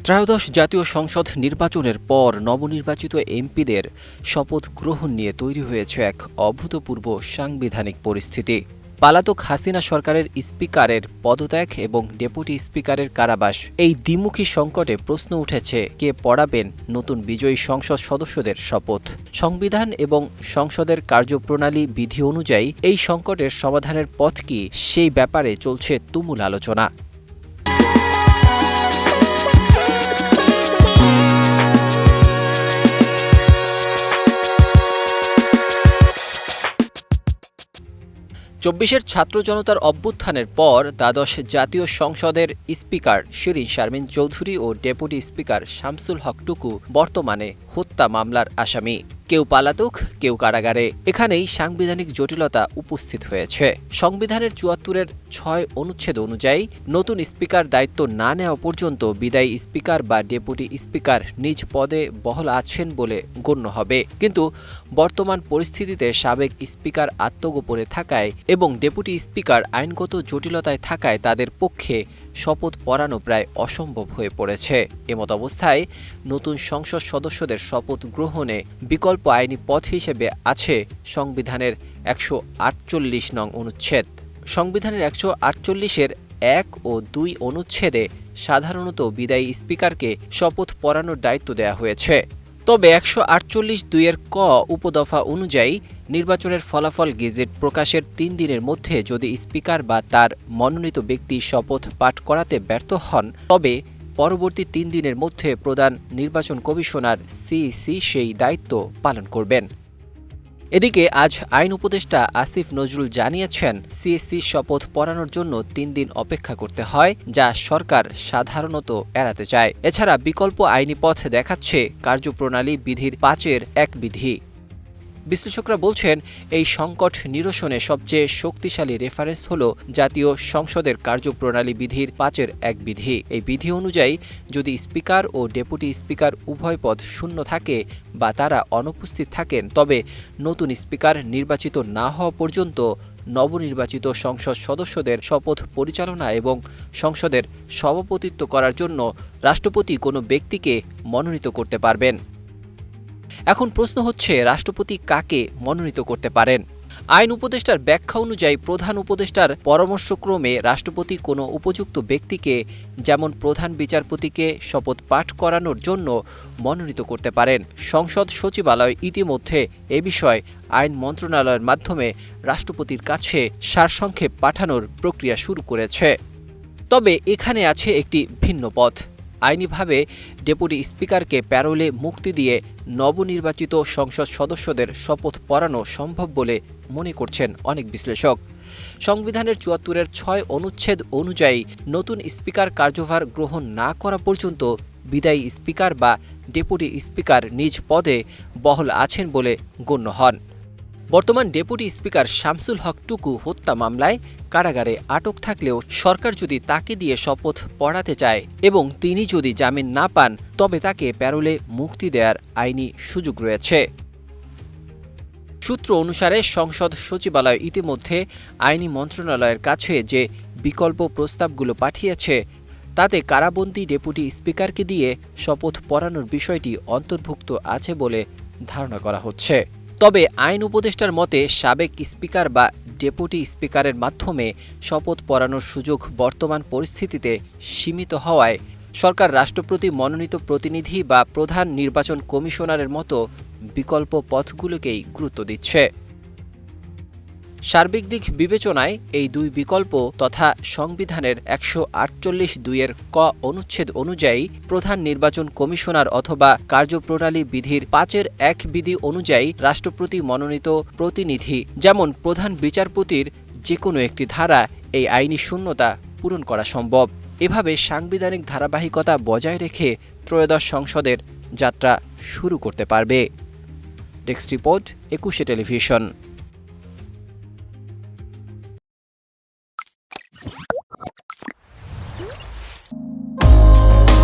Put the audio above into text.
ত্রয়োদশ জাতীয় সংসদ নির্বাচনের পর নবনির্বাচিত এমপিদের শপথ গ্রহণ নিয়ে তৈরি হয়েছে এক অভূতপূর্ব সাংবিধানিক পরিস্থিতি। পলাতক হাসিনা সরকারের স্পিকারের পদত্যাগ এবং ডেপুটি স্পিকারের কারাবাস, এই দ্বিমুখী সংকটে প্রশ্ন উঠেছে কে পড়াবেন নতুন বিজয়ী সংসদ সদস্যদের শপথ। সংবিধান এবং সংসদের কার্যপ্রণালী বিধি অনুযায়ী এই সংকটের সমাধানের পথ কি, সেই ব্যাপারে চলছে তুমুল আলোচনা। ২৪-এর ছাত্র জনতার অভ্যুত্থানের পর দ্বাদশ জাতীয় সংসদের স্পিকার শিরীন শারমিন চৌধুরী ও ডেপুটি স্পিকার শামসুল হক টুকু বর্তমানে হত্যা মামলার আসামি। কেউ পলাতক, কেউ কারাগারে। এখানেই সাংবিধানিক জটিলতা উপস্থিত হয়েছে। সংবিধানের ৭৪-এর ৬ অনুচ্ছেদ অনুযায়ী নতুন স্পিকার দায়িত্ব না নেওয়া পর্যন্ত বিদায়ী স্পিকার বা ডেপুটি স্পিকার নিজ পদে বহাল আছেন বলে গণ্য হবে। কিন্তু বর্তমান পরিস্থিতিতে সাবেক স্পিকার আত্মগোপনে থাকায় এবং ডেপুটি স্পিকার আইনগত জটিলতায় থাকায় তাদের পক্ষে শপথ পড়ানো প্রায় অসম্ভব হয়ে পড়েছে। এমত অবস্থায় নতুন সংসদ সদস্যদের শপথ গ্রহণে বিকল্প আইনি পথ হিসেবে আছে সংবিধানের ১৪৮ নং অনুচ্ছেদ। সংবিধানের ১৪৮-এর ১ ও ২ অনুচ্ছেদে সাধারণত বিদায়ী স্পিকারকে শপথ পড়ানোর দায়িত্ব দেওয়া হয়েছে। তবে ১৪৮-২-এর ক উপদফা অনুযায়ী নির্বাচনের ফলাফল গেজেট প্রকাশের ৩ দিনের মধ্যে যদি স্পিকার বা তার মনোনীত ব্যক্তি শপথ পাঠ করাতে ব্যর্থ হন, তবে পরবর্তী ৩ দিনের মধ্যে প্রধান নির্বাচন কমিশনার সিইসি সেই দায়িত্ব পালন করবেন। এদিকে আজ আইন উপদেষ্টা আসিফ নজরুল জানিয়েছেন, সিইসি শপথ পড়ানোর জন্য ৩ দিন অপেক্ষা করতে হয়, যা সরকার সাধারণত এড়াতে চায়। এছাড়া বিকল্প আইনি পথ দেখাচ্ছে কার্যপ্রণালী বিধির ৫-এর ১ বিধি। বিশ্লেষকরা বলছেন, এই সংকট নিরসনে সবচেয়ে শক্তিশালী রেফারেন্স হল জাতীয় সংসদের কার্যপ্রণালী বিধির ৫-এর ১ বিধি। এই বিধি অনুযায়ী যদি স্পিকার ও ডেপুটি স্পিকার উভয় পদ শূন্য থাকে বা তারা অনুপস্থিত থাকেন, তবে নতুন স্পিকার নির্বাচিত না হওয়া পর্যন্ত নবনির্বাচিত সংসদ সদস্যদের শপথ পরিচালনা এবং সংসদের সভাপতিত্ব করার জন্য রাষ্ট্রপতি কোনো ব্যক্তিকে মনোনীত করতে পারবেন। এখন প্রশ্ন হচ্ছে, রাষ্ট্রপতি কাকে মনোনীত করতে পারেন? আইন উপদেষ্টার ব্যাখ্যা অনুযায়ী প্রধান উপদেষ্টার পরামর্শক্রমে রাষ্ট্রপতি কোনো উপযুক্ত ব্যক্তিকে, যেমন প্রধান বিচারপতিকে শপথ পাঠ করানোর জন্য মনোনীত করতে পারেন। সংসদ সচিবালয় ইতিমধ্যে এ বিষয়ে আইন মন্ত্রণালয়ের মাধ্যমে রাষ্ট্রপতির কাছে সারসংক্ষেপ পাঠানোর প্রক্রিয়া শুরু করেছে। তবে এখানে আছে একটি ভিন্ন পথ। আইনিভাবে ডেপুটি স্পিকারকে প্যারোলে মুক্তি দিয়ে নবনির্বাচিত সংসদ সদস্যদের শপথ পড়ানো সম্ভব বলে মনে করছেন অনেক বিশ্লেষক। সংবিধানের ৭৪-এর ৬ অনুচ্ছেদ অনুযায়ী নতুন স্পিকার কার্যভার গ্রহণ না করা পর্যন্ত বিদায়ী স্পিকার বা ডেপুটি স্পিকার নিজ পদে বহাল আছেন বলে গণ্য হন। বর্তমান ডেপুটি স্পিকার শামসুল হক টুকু হত্যা মামলায় কারাগারে আটক থাকলেও সরকার যদি তাকে দিয়ে শপথ পড়াতে চায় এবং তিনি যদি জামিন না পান, তবে তাকে প্যারোলে মুক্তি দেওয়ার আইনি সুযোগ রয়েছে। সূত্র অনুসারে সংসদ সচিবালয় ইতিমধ্যে আইনি মন্ত্রণালয়ের কাছে যে বিকল্প প্রস্তাবগুলো পাঠিয়েছে, তাতে কারাবন্দী ডেপুটি স্পিকারকে দিয়ে শপথ পড়ানোর বিষয়টি অন্তর্ভুক্ত আছে বলে ধারণা করা হচ্ছে। তবে আইন উপদেষ্টার মতে সাবেক স্পিকার বা ডেপুটি স্পিকারের মাধ্যমে শপথ পড়ানোর সুযোগ বর্তমান পরিস্থিতিতে সীমিত হওয়ায় সরকার রাষ্ট্রপতি মনোনীত প্রতিনিধি বা প্রধান নির্বাচন কমিশনারের মতো বিকল্প পথগুলোকেই গুরুত্ব দিচ্ছে। সার্বিক দিক বিবেচনায় এই দুই বিকল্প তথা সংবিধানের ১৪৮-২-এর ক অনুচ্ছেদ অনুযায়ী প্রধান নির্বাচন কমিশনার অথবা কার্যপ্রণালী বিধির ৫-এর ১ বিধি অনুযায়ী রাষ্ট্রপতি মনোনীত প্রতিনিধি, যেমন প্রধান বিচারপতির যে কোনো একটি ধারা এই আইনি শূন্যতা পূরণ করা সম্ভব। এভাবে সাংবিধানিক ধারাবাহিকতা বজায় রেখে ত্রয়োদশ সংসদের যাত্রা শুরু করতে পারবে। ডেস্ক রিপোর্ট, ২১শে টেলিভিশন।